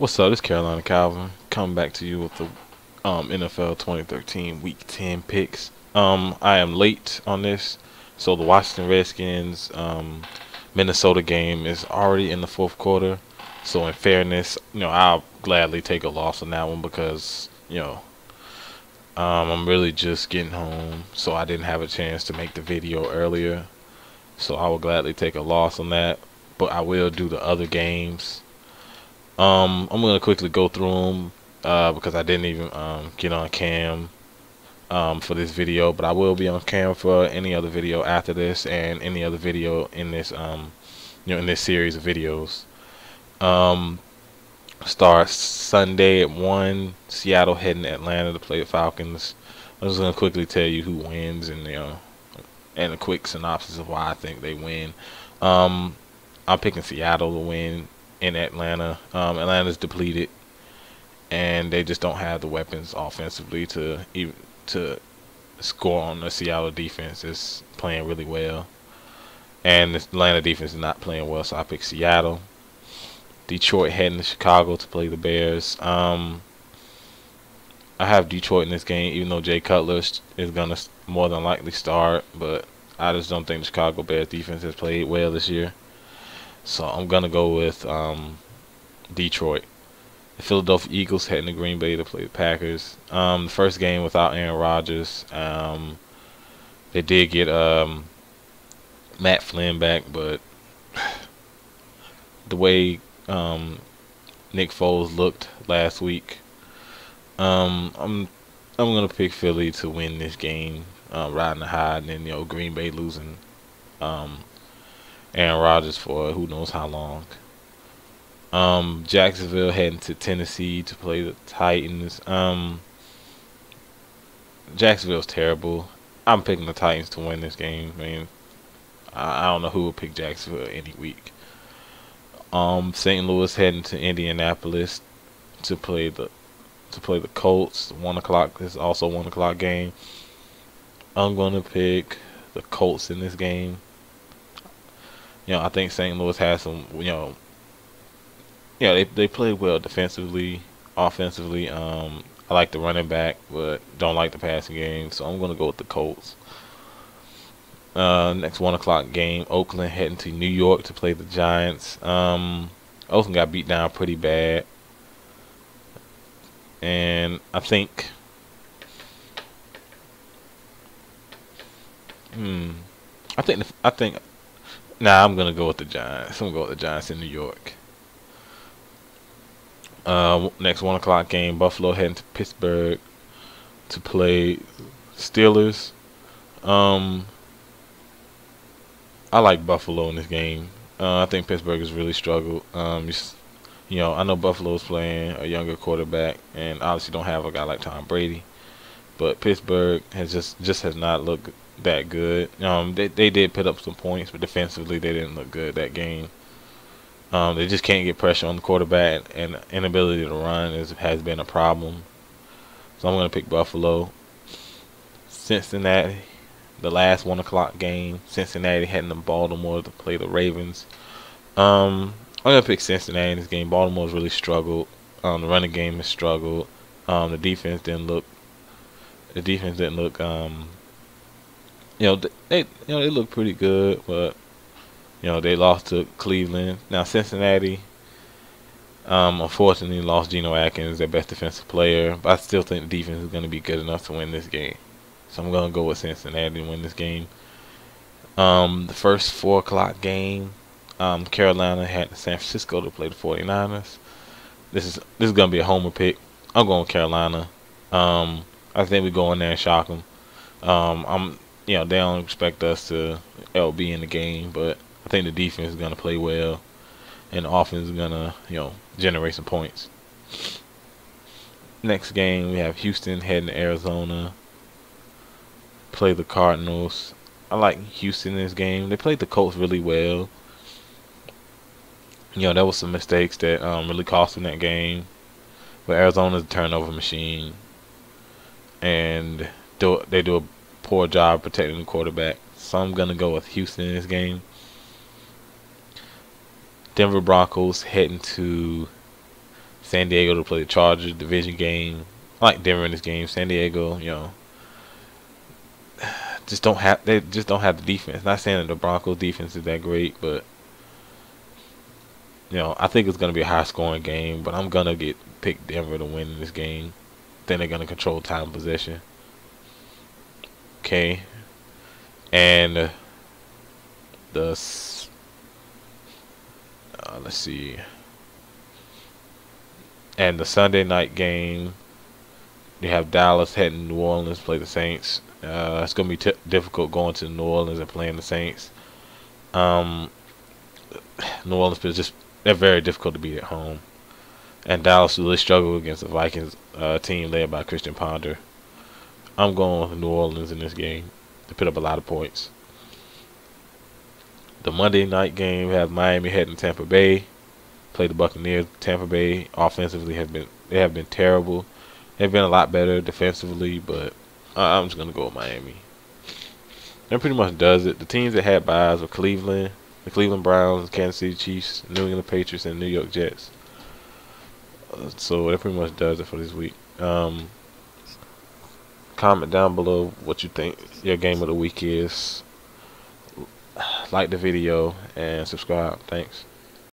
What's up? This is Carolina Calvin coming back to you with the NFL 2013 Week 10 picks. I am late on this, so the Washington Redskins Minnesota game is already in the fourth quarter. So in fairness, I'll gladly take a loss on that one because I'm really just getting home, so I didn't have a chance to make the video earlier. So I will gladly take a loss on that, but I will do the other games. I'm gonna quickly go through them because I didn't even get on cam for this video, but I will be on cam for any other video after this and any other video in this in this series of videos. Um, Starts Sunday at 1. Seattle heading to Atlanta to play the Falcons. I'm just gonna quickly tell you who wins and a quick synopsis of why I think they win. I'm picking Seattle to win in Atlanta. Atlanta's depleted, and they just don't have the weapons offensively to score on the Seattle defense. It's playing really well, and the Atlanta defense is not playing well. So I pick Seattle. Detroit heading to Chicago to play the Bears. I have Detroit in this game, even though Jay Cutler is gonna more than likely start, but I just don't think the Chicago Bears defense has played well this year. So I'm gonna go with Detroit. The Philadelphia Eagles heading to Green Bay to play the Packers. The first game without Aaron Rodgers. They did get Matt Flynn back, but the way Nick Foles looked last week, I'm gonna pick Philly to win this game, riding the high, and then Green Bay losing Aaron Rodgers for who knows how long. Jacksonville heading to Tennessee to play the Titans. Jacksonville's terrible. I'm picking the Titans to win this game. I mean, I don't know who will pick Jacksonville any week. St. Louis heading to Indianapolis to play the Colts. 1 o'clock. This is also 1 o'clock game. I'm gonna pick the Colts in this game. I think St. Louis has some. They played well defensively, offensively. I like the running back, but don't like the passing game, so I'm gonna go with the Colts. Next 1 o'clock game, Oakland heading to New York to play the Giants. Oakland got beat down pretty bad, and I think, I think. Nah, I'm gonna go with the Giants. I'm gonna go with the Giants in New York. Next 1 o'clock game, Buffalo heading to Pittsburgh to play Steelers. I like Buffalo in this game. I think Pittsburgh has really struggled. I know Buffalo's playing a younger quarterback, and obviously don't have a guy like Tom Brady. But Pittsburgh has just has not looked that good. They did put up some points, but defensively they didn't look good that game. They just can't get pressure on the quarterback, and inability to run has been a problem. So I'm going to pick Buffalo. Cincinnati, the last 1 o'clock game, Cincinnati heading to Baltimore to play the Ravens. I'm going to pick Cincinnati in this game. Baltimore's really struggled. The running game has struggled. The defense didn't look. The defense didn't look. They look pretty good, but they lost to Cleveland. Now Cincinnati, unfortunately, lost Geno Atkins, their best defensive player. But I still think the defense is going to be good enough to win this game. So I'm going to go with Cincinnati to win this game. The first 4 o'clock game, Carolina had San Francisco to play the 49ers. This is going to be a homer pick. I'm going with Carolina. I think we go in there and shock them. They don't expect us to be in the game, but I think the defense is going to play well, and the offense is going to, generate some points. Next game, we have Houston heading to Arizona, play the Cardinals. I like Houston in this game. They played the Colts really well. There was some mistakes that really cost them that game. But Arizona's a turnover machine, and they do a poor job protecting the quarterback. So I'm going to go with Houston in this game. Denver Broncos heading to San Diego to play the Chargers division game. I like Denver in this game. San Diego, they just don't have the defense. Not saying that the Broncos defense is that great, but I think it's gonna be a high scoring game. But I'm gonna pick Denver to win in this game. Then they're gonna control time possession. Okay, and let's see, and the Sunday night game, you have Dallas heading to New Orleans to play the Saints. It's gonna be difficult going to New Orleans and playing the Saints. New Orleans is they're very difficult to beat at home, and Dallas really struggled against the Vikings team led by Christian Ponder. I'm going with New Orleans in this game to put up a lot of points. The Monday night game, we have Miami heading to Tampa Bay, play the Buccaneers. Tampa Bay offensively have been terrible. They've been a lot better defensively, but I'm just gonna go with Miami. That pretty much does it. The teams that had byes were Cleveland, the Cleveland Browns, Kansas City Chiefs, New England Patriots, and New York Jets. So that pretty much does it for this week. Comment down below what you think your game of the week is. Like the video and subscribe. Thanks.